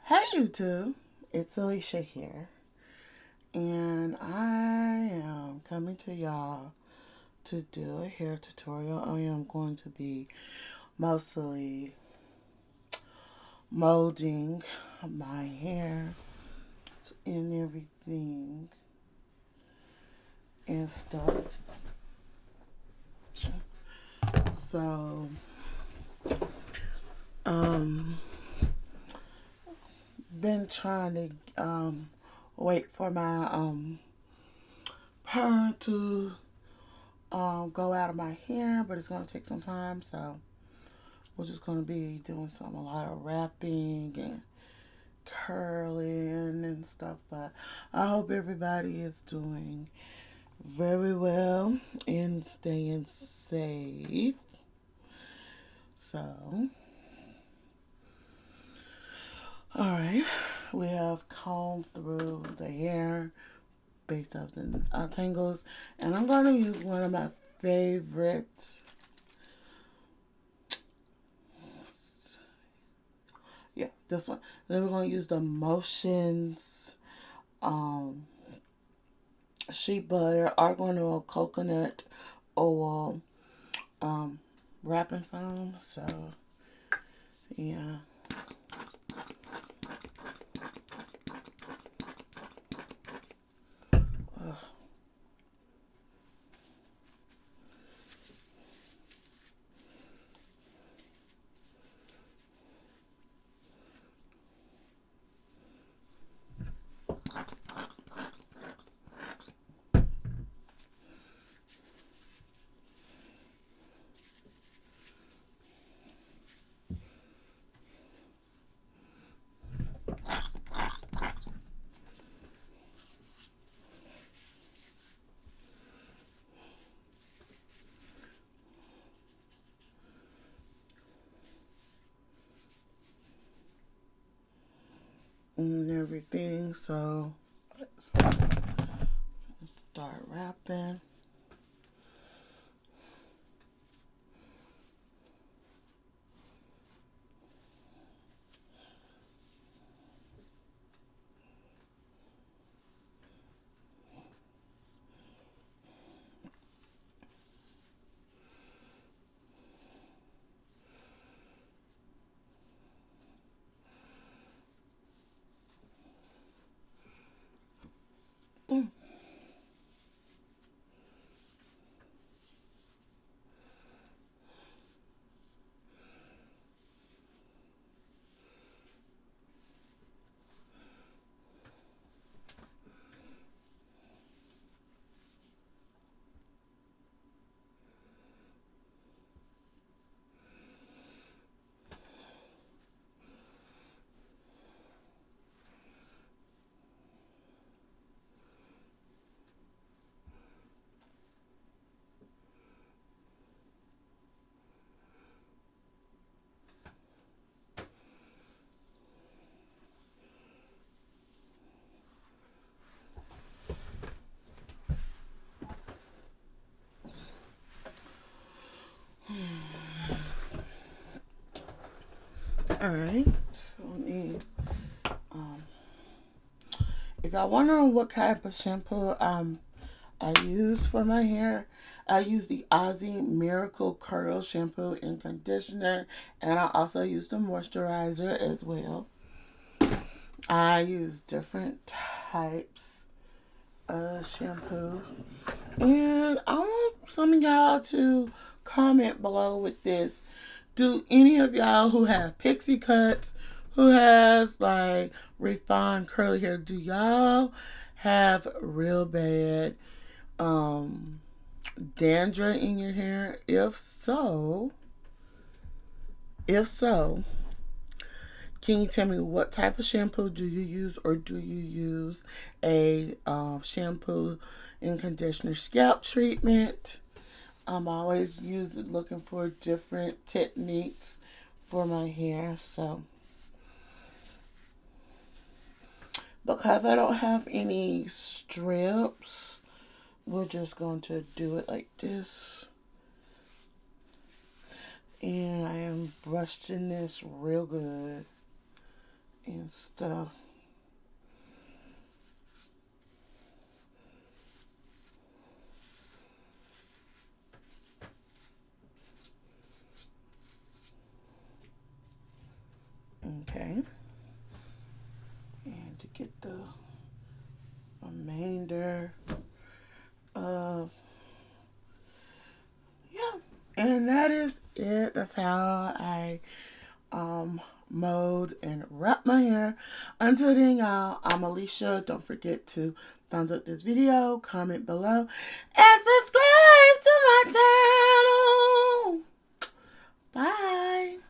Hey YouTube, it's Alicia here, and I am coming to y'all to do a hair tutorial. I am going to be mostly molding my hair and everything and stuff. So, um, been trying to wait for my perm to go out of my hair, but it's gonna take some time. So we're just gonna be doing a lot of wrapping and curling and stuff. But I hope everybody is doing very well and staying safe. So, all right, we have combed through the hair based off the tangles, and I'm going to use one of my favorite. Yeah, this one. Then we're going to use the Motions um, shea butter, argan oil, coconut oil, um, wrapping foam. So, yeah. Ugh. And everything. So, let's start wrapping. Mm. All right. So, um, if y'all wondering what type of shampoo I use for my hair, I use the Aussie Miracle Curl shampoo and conditioner, and I also use the moisturizer as well. I use different types of shampoo, and I want some of y'all to comment below with this. Do any of y'all who have pixie cuts, who has like refined curly hair, do y'all have real bad um dandruff in your hair? If so, can you tell me what type of shampoo do you use, or do you use a shampoo and conditioner scalp treatment? I'm always looking for different techniques for my hair. So because I don't have any strips, we're just going to do it like this. And I am brushing this real good and and stuff. Okay. And to get the remainder of, yeah. And that is it. That's how I mold and wrap my hair. Until then, y'all, I'm Alicia. Don't forget to thumbs up this video, comment below, and subscribe to my channel. Bye.